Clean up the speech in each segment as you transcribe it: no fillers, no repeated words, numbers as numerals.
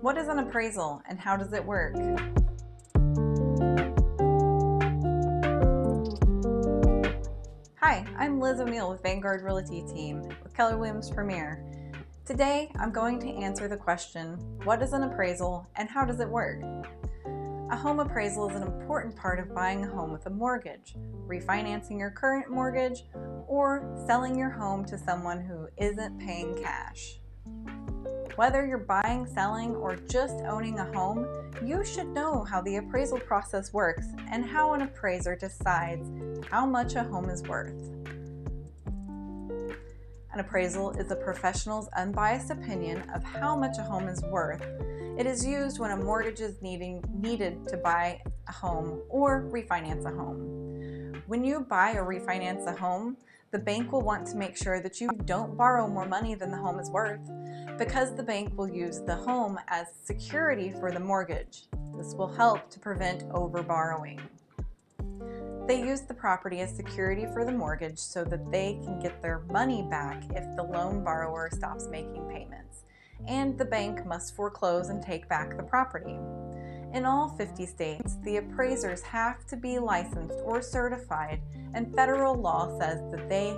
What is an appraisal and how does it work? Hi, I'm Liz O'Neill with Vanguard Realty team with Keller Williams Premier. Today, I'm going to answer the question, what is an appraisal and how does it work? A home appraisal is an important part of buying a home with a mortgage, refinancing your current mortgage, or selling your home to someone who isn't paying cash. Whether you're buying, selling, or just owning a home, you should know how the appraisal process works and how an appraiser decides how much a home is worth. An appraisal is a professional's unbiased opinion of how much a home is worth. It is used when a mortgage is needed to buy a home or refinance a home. When you buy or refinance a home, the bank will want to make sure that you don't borrow more money than the home is worth, because the bank will use the home as security for the mortgage. This will help to prevent overborrowing. They use the property as security for the mortgage so that they can get their money back if the loan borrower stops making payments, and the bank must foreclose and take back the property. In all 50 states, the appraisers have to be licensed or certified, and federal law says that they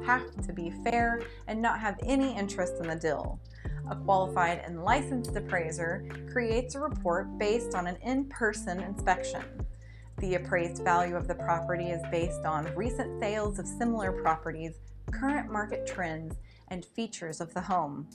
have to be fair and not have any interest in the deal. A qualified and licensed appraiser creates a report based on an in-person inspection. The appraised value of the property is based on recent sales of similar properties, current market trends, and features of the home.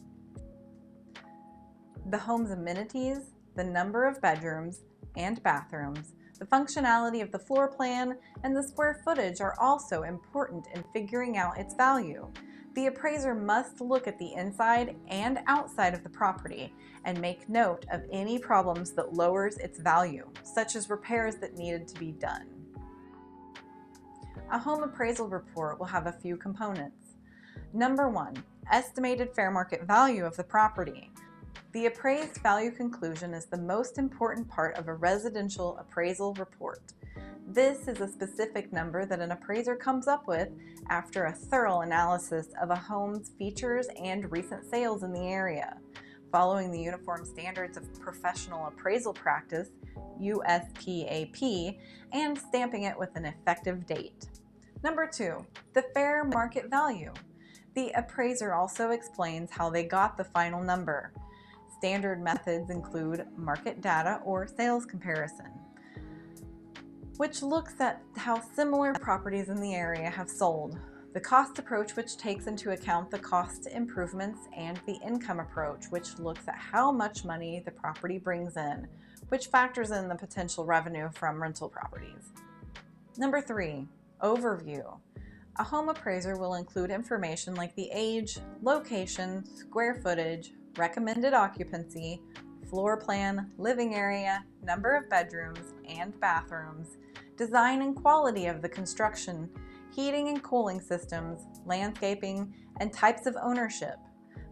The home's amenities, the number of bedrooms and bathrooms, the functionality of the floor plan, and the square footage are also important in figuring out its value. The appraiser must look at the inside and outside of the property and make note of any problems that lowers its value, such as repairs that needed to be done. A home appraisal report will have a few components. Number 1, estimated fair market value of the property. The appraised value conclusion is the most important part of a residential appraisal report. This is a specific number that an appraiser comes up with after a thorough analysis of a home's features and recent sales in the area, following the Uniform Standards of Professional Appraisal Practice, USPAP, and stamping it with an effective date. Number 2, the fair market value. The appraiser also explains how they got the final number. Standard methods include market data or sales comparison, which looks at how similar properties in the area have sold. The cost approach, which takes into account the cost improvements, and the income approach, which looks at how much money the property brings in, which factors in the potential revenue from rental properties. Number 3, overview. A home appraiser will include information like the age, location, square footage, recommended occupancy, floor plan, living area, number of bedrooms and bathrooms, design and quality of the construction, heating and cooling systems, landscaping, and types of ownership.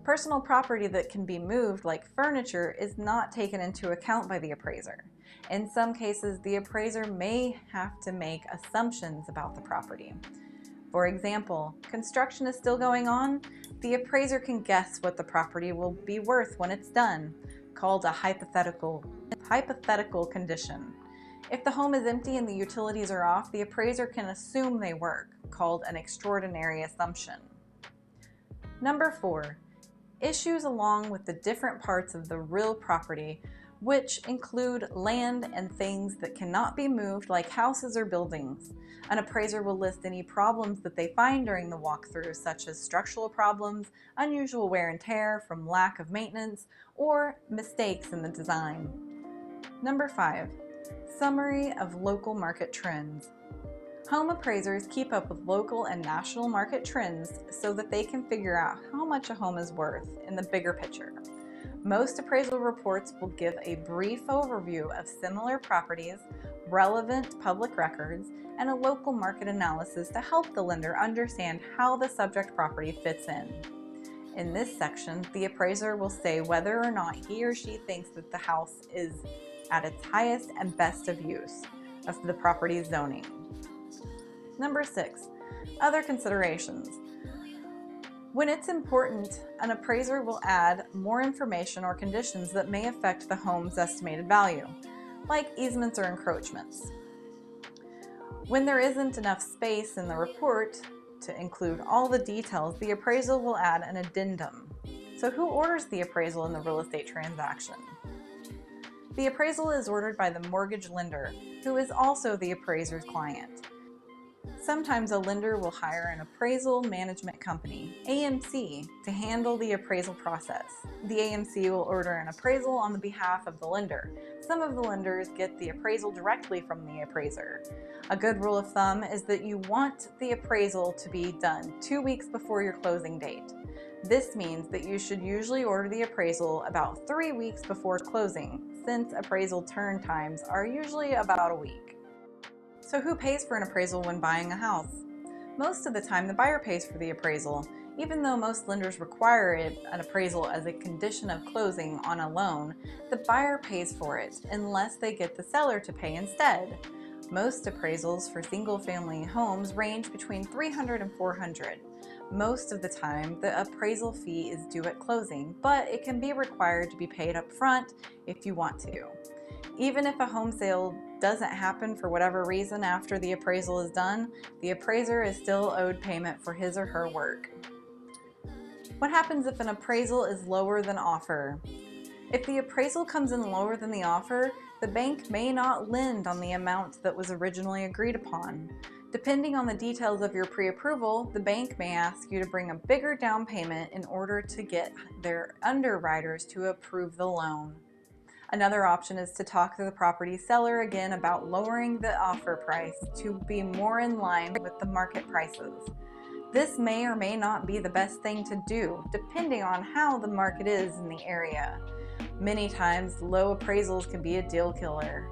Personal property that can be moved, like furniture, is not taken into account by the appraiser. In some cases, the appraiser may have to make assumptions about the property. For example, construction is still going on. The appraiser can guess what the property will be worth when it's done, called a hypothetical condition. If the home is empty and the utilities are off, the appraiser can assume they work, called an extraordinary assumption. Number 4, issues along with the different parts of the real property, which include land and things that cannot be moved, like houses or buildings. An appraiser will list any problems that they find during the walkthrough, such as structural problems, unusual wear and tear from lack of maintenance, or mistakes in the design. Number 5, summary of local market trends. Home appraisers keep up with local and national market trends so that they can figure out how much a home is worth in the bigger picture. Most appraisal reports will give a brief overview of similar properties, relevant public records, and a local market analysis to help the lender understand how the subject property fits in. In this section, the appraiser will say whether or not he or she thinks that the house is at its highest and best of use of the property's zoning. Number 6, other considerations. When it's important, an appraiser will add more information or conditions that may affect the home's estimated value, like easements or encroachments. When there isn't enough space in the report to include all the details, the appraisal will add an addendum. So who orders the appraisal in the real estate transaction? The appraisal is ordered by the mortgage lender, who is also the appraiser's client. Sometimes a lender will hire an appraisal management company, AMC, to handle the appraisal process. The AMC will order an appraisal on the behalf of the lender. Some of the lenders get the appraisal directly from the appraiser. A good rule of thumb is that you want the appraisal to be done 2 weeks before your closing date. This means that you should usually order the appraisal about 3 weeks before closing, since appraisal turn times are usually about a week. So who pays for an appraisal when buying a house? Most of the time, the buyer pays for the appraisal, even though most lenders require an appraisal as a condition of closing on a loan. The buyer pays for it unless they get the seller to pay instead. Most appraisals for single-family homes range between $300 and $400. Most of the time, the appraisal fee is due at closing, but it can be required to be paid up front if you want to. Even if a home sale doesn't happen for whatever reason after the appraisal is done, the appraiser is still owed payment for his or her work. What happens if an appraisal is lower than offer? If the appraisal comes in lower than the offer, the bank may not lend on the amount that was originally agreed upon. Depending on the details of your pre-approval, the bank may ask you to bring a bigger down payment in order to get their underwriters to approve the loan. Another option is to talk to the property seller again about lowering the offer price to be more in line with the market prices. This may or may not be the best thing to do, depending on how the market is in the area. Many times, low appraisals can be a deal killer.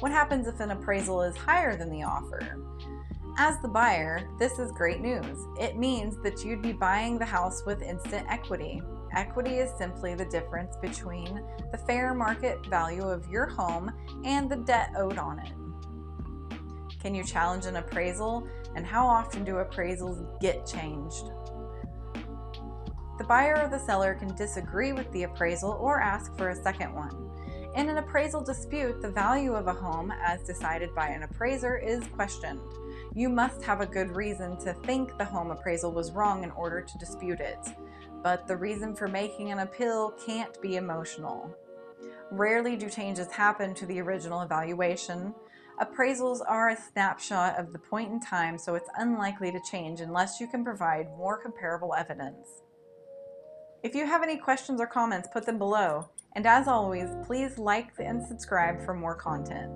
What happens if an appraisal is higher than the offer? As the buyer, this is great news. It means that you'd be buying the house with instant equity. Equity is simply the difference between the fair market value of your home and the debt owed on it. Can you challenge an appraisal? And how often do appraisals get changed? The buyer or the seller can disagree with the appraisal or ask for a second one. In an appraisal dispute, the value of a home, as decided by an appraiser, is questioned. You must have a good reason to think the home appraisal was wrong in order to dispute it. But the reason for making an appeal can't be emotional. Rarely do changes happen to the original evaluation. Appraisals are a snapshot of the point in time, so it's unlikely to change unless you can provide more comparable evidence. If you have any questions or comments, put them below. And as always, please like and subscribe for more content.